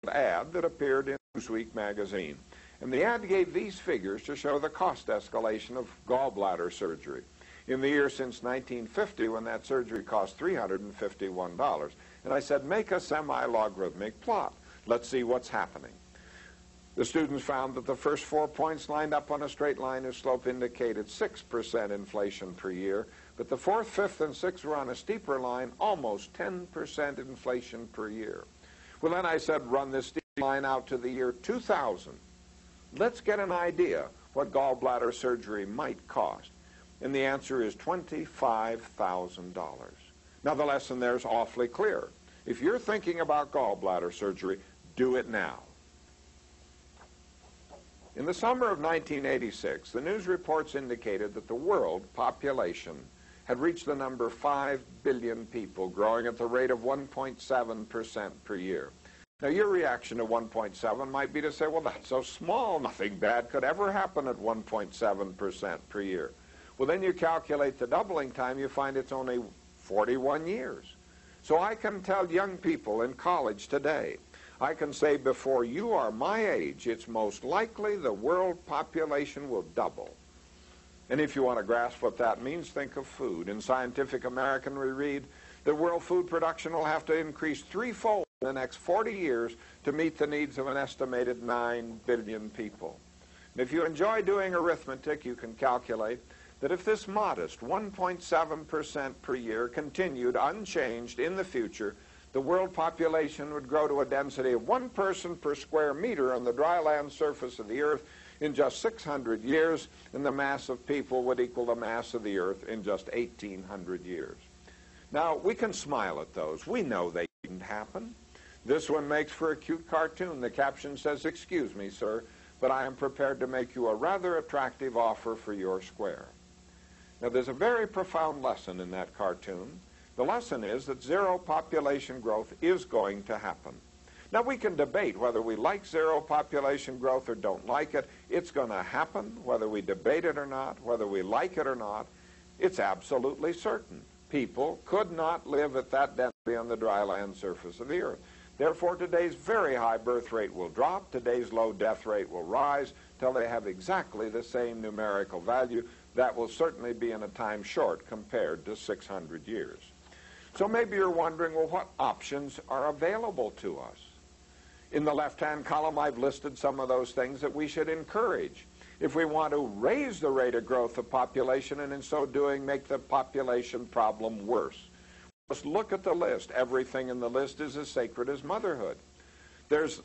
ad that appeared in Newsweek magazine. And the ad gave these figures to show the cost escalation of gallbladder surgery in the year since 1950, when that surgery cost $351. And I said, make a semi-logarithmic plot. Let's see what's happening. The students found that the first 4 points lined up on a straight line whose slope indicated 6% inflation per year, but the 4th, 5th, and 6th were on a steeper line, almost 10% inflation per year. Well, then I said, run this steep line out to the year 2000. Let's get an idea what gallbladder surgery might cost. And the answer is $25,000. Now, the lesson there is awfully clear. If you're thinking about gallbladder surgery, do it now. In the summer of 1986, the news reports indicated that the world population had reached the number 5 billion people, growing at the rate of 1.7% per year. Now, your reaction to 1.7 might be to say, well, that's so small, nothing bad could ever happen at 1.7% per year. Well, then you calculate the doubling time, you find it's only 41 years. So I can tell young people in college today, I can say before you are my age, it's most likely the world population will double. And if you want to grasp what that means, think of food. In Scientific American, we read that world food production will have to increase threefold in the next 40 years to meet the needs of an estimated 9 billion people. And if you enjoy doing arithmetic, you can calculate that if this modest 1.7% per year continued unchanged in the future, the world population would grow to a density of 1 person per square meter on the dry land surface of the Earth in just 600 years, and the mass of people would equal the mass of the Earth in just 1,800 years. Now, we can smile at those. We know they didn't happen. This one makes for a cute cartoon. The caption says, "Excuse me, sir, but I am prepared to make you a rather attractive offer for your square." Now, there's a very profound lesson in that cartoon. The lesson is that zero population growth is going to happen. Now, we can debate whether we like zero population growth or don't like it. It's going to happen, whether we debate it or not, whether we like it or not. It's absolutely certain. People could not live at that density on the dry land surface of the Earth. Therefore, today's very high birth rate will drop, today's low death rate will rise, till they have exactly the same numerical value. That will certainly be in a time short compared to 600 years. So maybe you're wondering, well, what options are available to us? In the left-hand column, I've listed some of those things that we should encourage if we want to raise the rate of growth of population and in so doing make the population problem worse. Just look at the list. Everything in the list is as sacred as motherhood. There's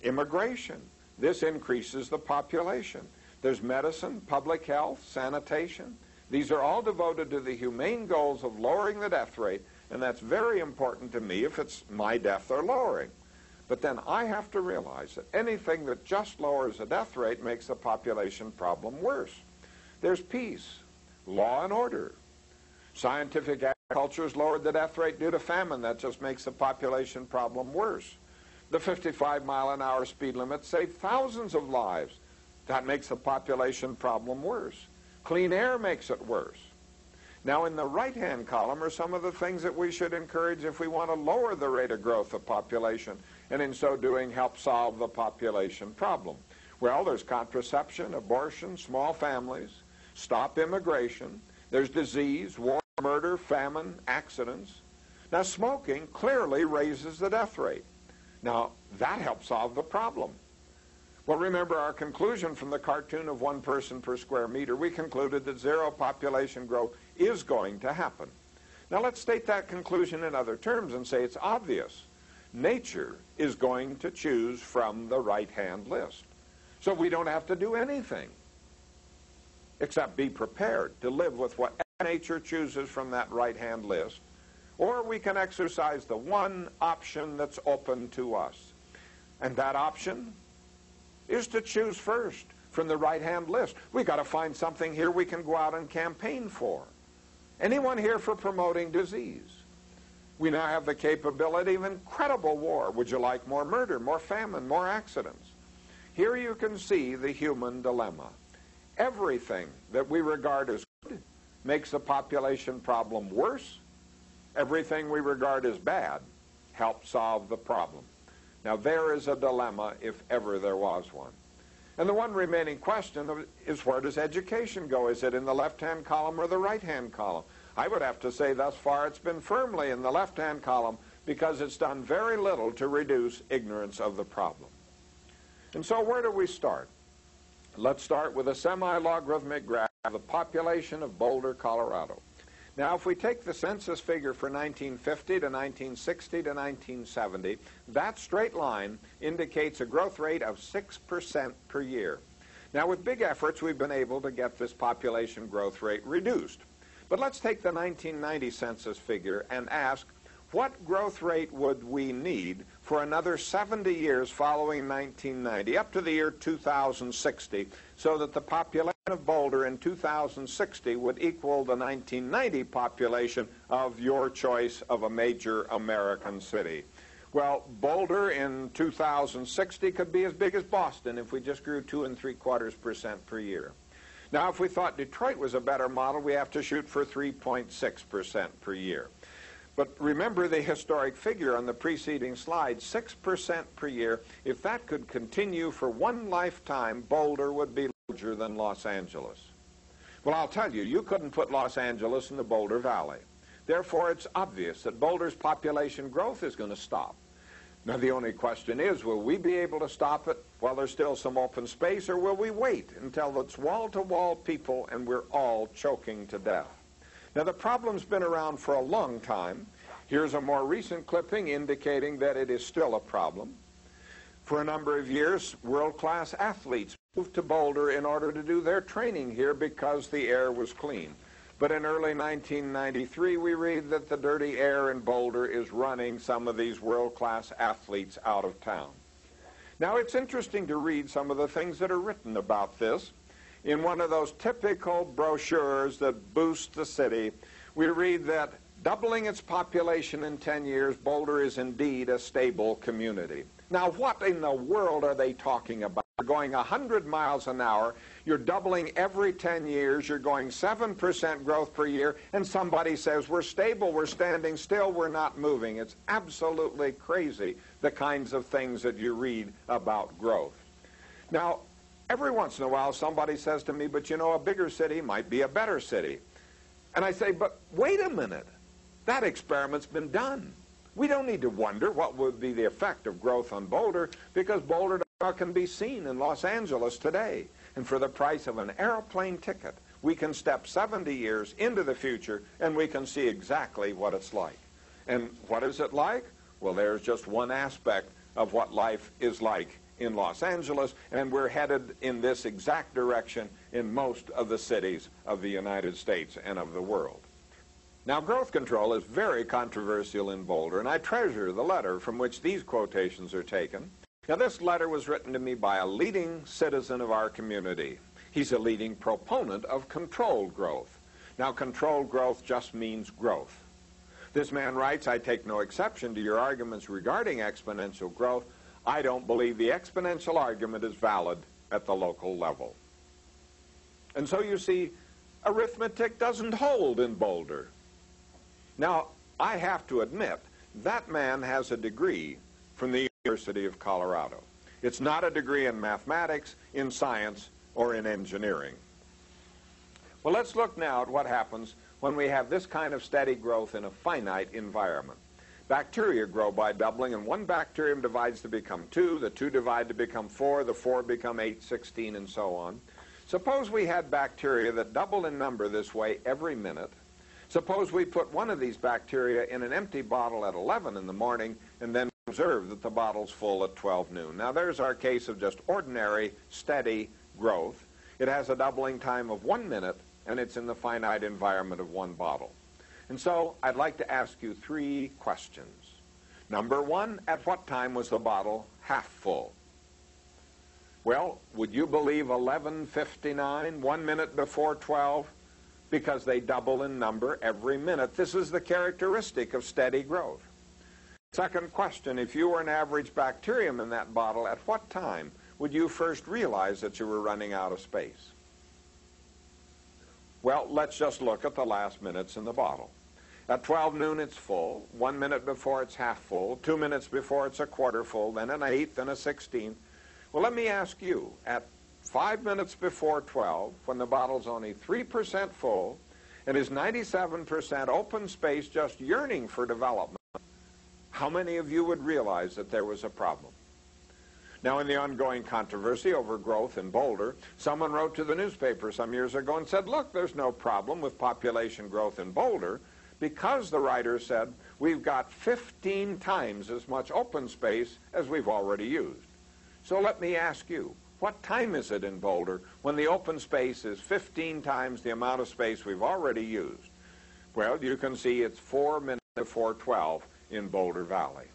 immigration. This increases the population. There's medicine, public health, sanitation. These are all devoted to the humane goals of lowering the death rate, and that's very important to me if it's my death they're lowering. But then I have to realize that anything that just lowers the death rate makes the population problem worse. There's peace, law and order. Scientific agriculture has lowered the death rate due to famine. That just makes the population problem worse. The 55-mile-an-hour speed limit saved thousands of lives. That makes the population problem worse. Clean air makes it worse. Now, in the right-hand column are some of the things that we should encourage if we want to lower the rate of growth of population, and in so doing help solve the population problem. Well, there's contraception, abortion, small families, stop immigration, there's disease, war, murder, famine, accidents. Now, smoking clearly raises the death rate. Now, that helps solve the problem. Well, remember our conclusion from the cartoon of 1 person per square meter. We concluded that zero population growth is going to happen. Now, let's state that conclusion in other terms and say it's obvious. Nature is going to choose from the right-hand list. So we don't have to do anything except be prepared to live with what nature chooses from that right-hand list, or we can exercise the one option that's open to us. And that option is to choose first from the right-hand list. We've got to find something here we can go out and campaign for. Anyone here for promoting disease? We now have the capability of incredible war. Would you like more murder, more famine, more accidents? Here you can see the human dilemma. Everything that we regard as good makes the population problem worse. Everything we regard as bad helps solve the problem. Now there is a dilemma if ever there was one. And the one remaining question is, where does education go? Is it in the left-hand column or the right-hand column? I would have to say thus far it's been firmly in the left-hand column, because it's done very little to reduce ignorance of the problem. And so where do we start? Let's start with a semi-logarithmic graph of the population of Boulder, Colorado. Now, if we take the census figure for 1950 to 1960 to 1970, that straight line indicates a growth rate of 6% per year. Now, with big efforts, we've been able to get this population growth rate reduced. But let's take the 1990 census figure and ask, what growth rate would we need for another 70 years following 1990, up to the year 2060, so that the population of Boulder in 2060 would equal the 1990 population of your choice of a major American city? Well, Boulder in 2060 could be as big as Boston if we just grew 2 3/4% per year. Now, if we thought Detroit was a better model, we have to shoot for 3.6% per year. But remember the historic figure on the preceding slide, 6% per year. If that could continue for one lifetime, Boulder would be larger than Los Angeles. Well, I'll tell you, you couldn't put Los Angeles in the Boulder Valley. Therefore, it's obvious that Boulder's population growth is going to stop. Now, the only question is, will we be able to stop it while there's still some open space, or will we wait until it's wall-to-wall people and we're all choking to death? Now, the problem's been around for a long time. Here's a more recent clipping indicating that it is still a problem. For a number of years, world-class athletes moved to Boulder in order to do their training here because the air was clean. But in early 1993, we read that the dirty air in Boulder is running some of these world-class athletes out of town. Now, it's interesting to read some of the things that are written about this. In one of those typical brochures that boost the city, we read that doubling its population in 10 years, Boulder is indeed a stable community. Now, what in the world are they talking about? You're going 100 miles an hour, you're doubling every 10 years, you're going 7% growth per year, and somebody says, we're stable, we're standing still, we're not moving. It's absolutely crazy, the kinds of things that you read about growth. Now, every once in a while, somebody says to me, but you know, a bigger city might be a better city. And I say, but wait a minute. That experiment's been done. We don't need to wonder what would be the effect of growth on Boulder, because Boulder can be seen in Los Angeles today. And for the price of an airplane ticket, we can step 70 years into the future, and we can see exactly what it's like. And what is it like? Well, there's just one aspect of what life is like in Los Angeles, and we're headed in this exact direction in most of the cities of the United States and of the world. Now, growth control is very controversial in Boulder, and I treasure the letter from which these quotations are taken. Now, this letter was written to me by a leading citizen of our community. He's a leading proponent of controlled growth. Now, controlled growth just means growth. This man writes, I take no exception to your arguments regarding exponential growth. I don't believe the exponential argument is valid at the local level. And so you see, arithmetic doesn't hold in Boulder. Now, I have to admit, that man has a degree from the University of Colorado. It's not a degree in mathematics, in science, or in engineering. Well, let's look now at what happens when we have this kind of steady growth in a finite environment. Bacteria grow by doubling, and one bacterium divides to become 2, the 2 divide to become 4, the 4 become 8, 16, and so on. Suppose we had bacteria that double in number this way every minute. Suppose we put one of these bacteria in an empty bottle at 11 in the morning and then observe that the bottle's full at 12 noon. Now, there's our case of just ordinary, steady growth. It has a doubling time of 1 minute, and it's in the finite environment of one bottle. And so I'd like to ask you 3 questions. Number 1, at what time was the bottle half full? Well, would you believe 11:59, 1 minute before 12? Because they double in number every minute. This is the characteristic of steady growth. Second question, if you were an average bacterium in that bottle, at what time would you first realize that you were running out of space? Well, let's just look at the last minutes in the bottle. At 12 noon, it's full. 1 minute before, it's half full. 2 minutes before, it's a quarter full. Then an eighth and a 16th. Well, let me ask you, at 5 minutes before 12, when the bottle's only 3% full and is 97% open space just yearning for development, how many of you would realize that there was a problem? Now, in the ongoing controversy over growth in Boulder, someone wrote to the newspaper some years ago and said, look, there's no problem with population growth in Boulder because, the writer said, we've got 15 times as much open space as we've already used. So let me ask you, what time is it in Boulder when the open space is 15 times the amount of space we've already used? Well, you can see it's 4 minutes before 12 in Boulder Valley.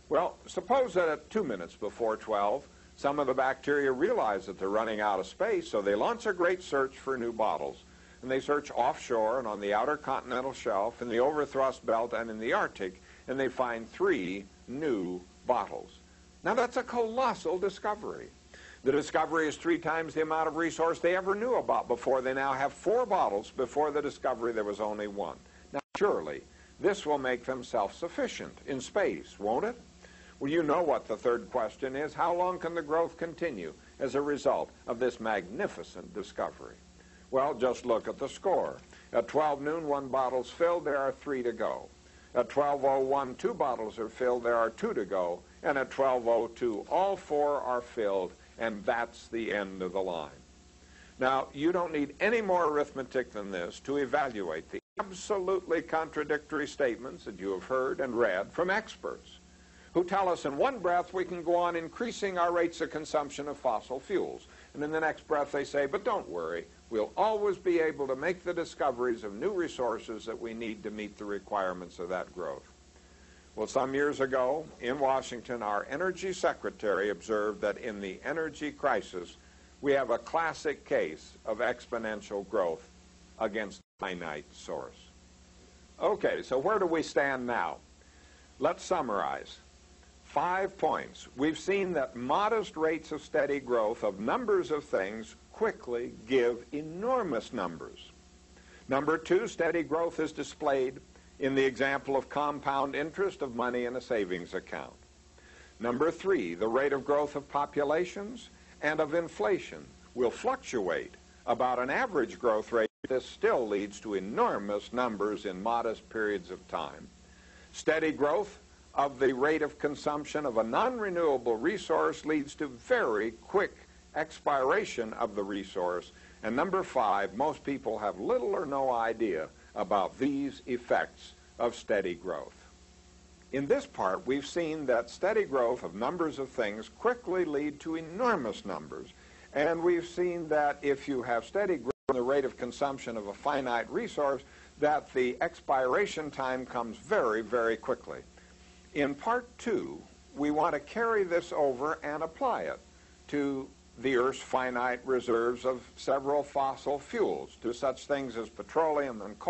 Well, suppose that at 2 minutes before 12, some of the bacteria realize that they're running out of space, so they launch a great search for new bottles. And they search offshore and on the outer continental shelf, in the overthrust belt, and in the Arctic, and they find 3 new bottles. Now, that's a colossal discovery. The discovery is 3 times the amount of resource they ever knew about before. They now have 4 bottles. Before the discovery, there was only 1. Now, surely, this will make them self-sufficient in space, won't it? Well, you know what the third question is. How long can the growth continue as a result of this magnificent discovery? Well, just look at the score. At 12 noon, 1 bottle's filled. There are 3 to go. At 12:01, 2 bottles are filled. There are 2 to go. And at 12:02, all 4 are filled, and that's the end of the line. Now, you don't need any more arithmetic than this to evaluate the absolutely contradictory statements that you have heard and read from experts who tell us in one breath we can go on increasing our rates of consumption of fossil fuels. And in the next breath they say, but don't worry, we'll always be able to make the discoveries of new resources that we need to meet the requirements of that growth. Well, some years ago in Washington, our energy secretary observed that in the energy crisis, we have a classic case of exponential growth against a finite source. Okay, so where do we stand now? Let's summarize. 5 points. We've seen that modest rates of steady growth of numbers of things quickly give enormous numbers. Number 2, steady growth is displayed in the example of compound interest of money in a savings account. Number 3, the rate of growth of populations and of inflation will fluctuate about an average growth rate. This still leads to enormous numbers in modest periods of time. Steady growth of the rate of consumption of a non-renewable resource leads to very quick expiration of the resource. And number 5, most people have little or no idea about these effects of steady growth. In this part, we've seen that steady growth of numbers of things quickly lead to enormous numbers. And we've seen that if you have steady growth in the rate of consumption of a finite resource, that the expiration time comes very, very quickly. In part 2, we want to carry this over and apply it to the Earth's finite reserves of several fossil fuels, to such things as petroleum and coal.